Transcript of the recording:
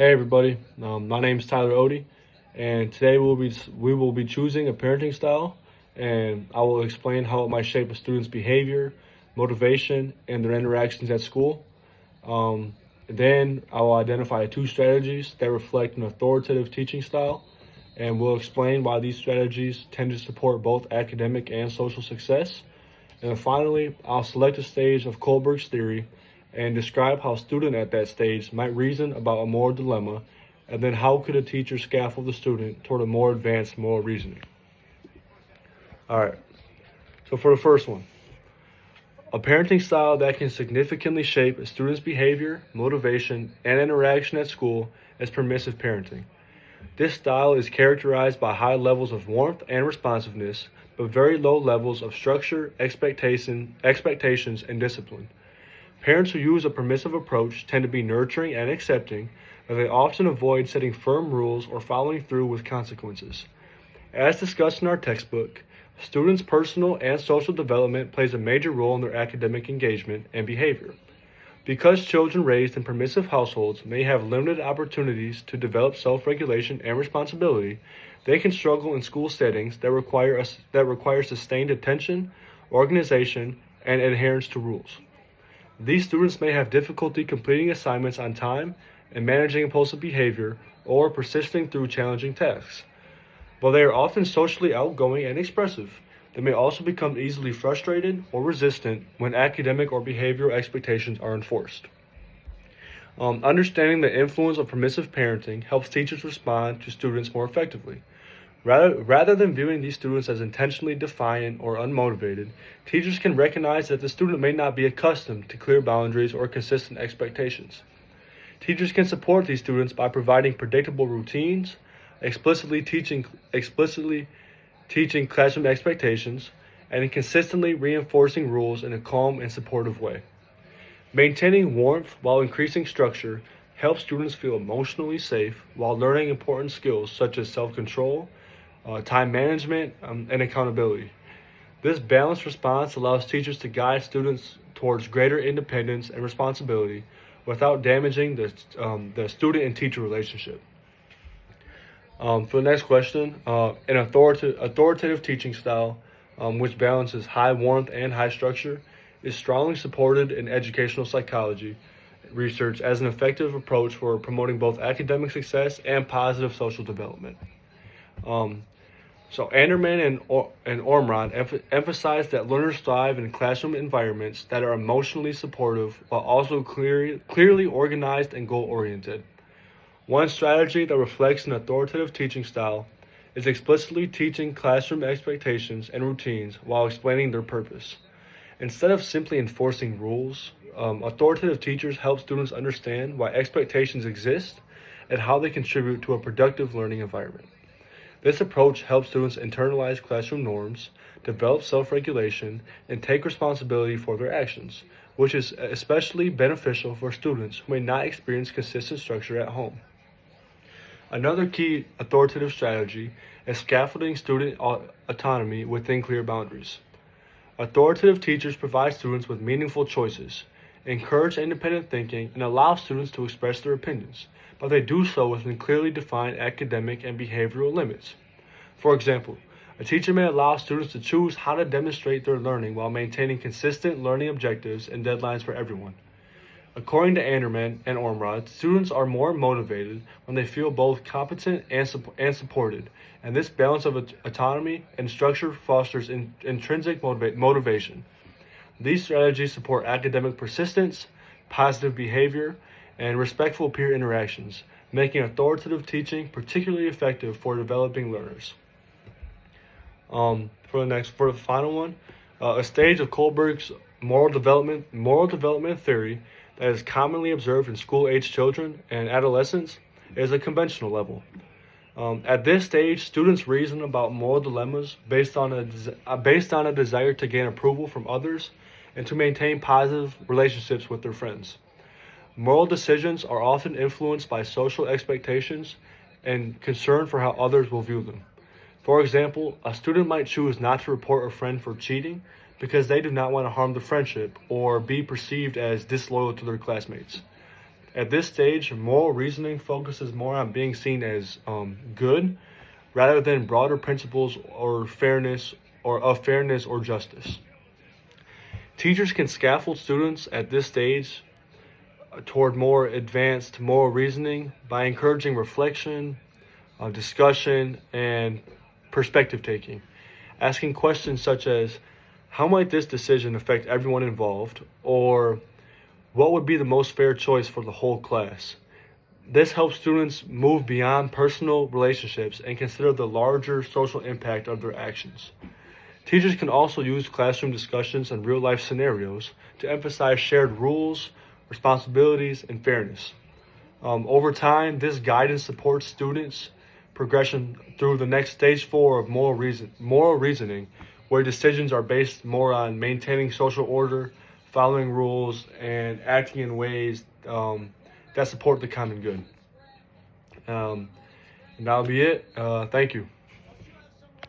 Hey everybody, my name is Tyler Odie, and today we will be choosing a parenting style, and I will explain how it might shape a student's behavior, motivation, and their interactions at school. Then I will identify two strategies that reflect an authoritative teaching style, and we'll explain why these strategies tend to support both academic and social success. And then finally, I'll select a stage of Kohlberg's theory and describe how a student at that stage might reason about a moral dilemma, and then how could a teacher scaffold the student toward a more advanced moral reasoning. All right, so for the first one, a parenting style that can significantly shape a student's behavior, motivation, and interaction at school is permissive parenting. This style is characterized by high levels of warmth and responsiveness, but very low levels of structure, expectations, and discipline. Parents who use a permissive approach tend to be nurturing and accepting, but they often avoid setting firm rules or following through with consequences. As discussed in our textbook, students' personal and social development plays a major role in their academic engagement and behavior. Because children raised in permissive households may have limited opportunities to develop self-regulation and responsibility, they can struggle in school settings that require sustained attention, organization, and adherence to rules. These students may have difficulty completing assignments on time and managing impulsive behavior or persisting through challenging tasks. While they are often socially outgoing and expressive, they may also become easily frustrated or resistant when academic or behavioral expectations are enforced. Understanding the influence of permissive parenting helps teachers respond to students more effectively. Rather than viewing these students as intentionally defiant or unmotivated, teachers can recognize that the student may not be accustomed to clear boundaries or consistent expectations. Teachers can support these students by providing predictable routines, explicitly teaching classroom expectations, and consistently reinforcing rules in a calm and supportive way. Maintaining warmth while increasing structure helps students feel emotionally safe while learning important skills such as self-control, time management, and accountability. This balanced response allows teachers to guide students towards greater independence and responsibility without damaging the student and teacher relationship. For the next question, an authoritative teaching style which balances high warmth and high structure is strongly supported in educational psychology research as an effective approach for promoting both academic success and positive social development. So Anderman and Ormrod emphasize that learners thrive in classroom environments that are emotionally supportive while also clearly organized and goal-oriented. One strategy that reflects an authoritative teaching style is explicitly teaching classroom expectations and routines while explaining their purpose. Instead of simply enforcing rules, authoritative teachers help students understand why expectations exist and how they contribute to a productive learning environment. This approach helps students internalize classroom norms, develop self-regulation, and take responsibility for their actions, which is especially beneficial for students who may not experience consistent structure at home. Another key authoritative strategy is scaffolding student autonomy within clear boundaries. Authoritative teachers provide students with meaningful choices, encourage independent thinking, and allow students to express their opinions, but they do so within clearly defined academic and behavioral limits. For example, a teacher may allow students to choose how to demonstrate their learning while maintaining consistent learning objectives and deadlines for everyone. According to Anderman and Ormrod, students are more motivated when they feel both competent and supported, and this balance of autonomy and structure fosters intrinsic motivation. These strategies support academic persistence, positive behavior, and respectful peer interactions, making authoritative teaching particularly effective for developing learners. For the final one, a stage of Kohlberg's moral development theory that is commonly observed in school-age children and adolescents is a conventional level. At this stage, students reason about moral dilemmas based on a desire to gain approval from others and to maintain positive relationships with their friends. Moral decisions are often influenced by social expectations and concern for how others will view them. For example, a student might choose not to report a friend for cheating because they do not want to harm the friendship or be perceived as disloyal to their classmates. At this stage, moral reasoning focuses more on being seen as good rather than broader principles or fairness or justice. Teachers can scaffold students at this stage toward more advanced moral reasoning by encouraging reflection, discussion, and perspective taking. Asking questions such as, how might this decision affect everyone involved? Or, what would be the most fair choice for the whole class? This helps students move beyond personal relationships and consider the larger social impact of their actions. Teachers can also use classroom discussions and real-life scenarios to emphasize shared rules, responsibilities, and fairness. Over time, this guidance supports students' progression through the next stage 4 of moral reasoning, where decisions are based more on maintaining social order, following rules, and acting in ways that support the common good. And that'll be it. Thank you.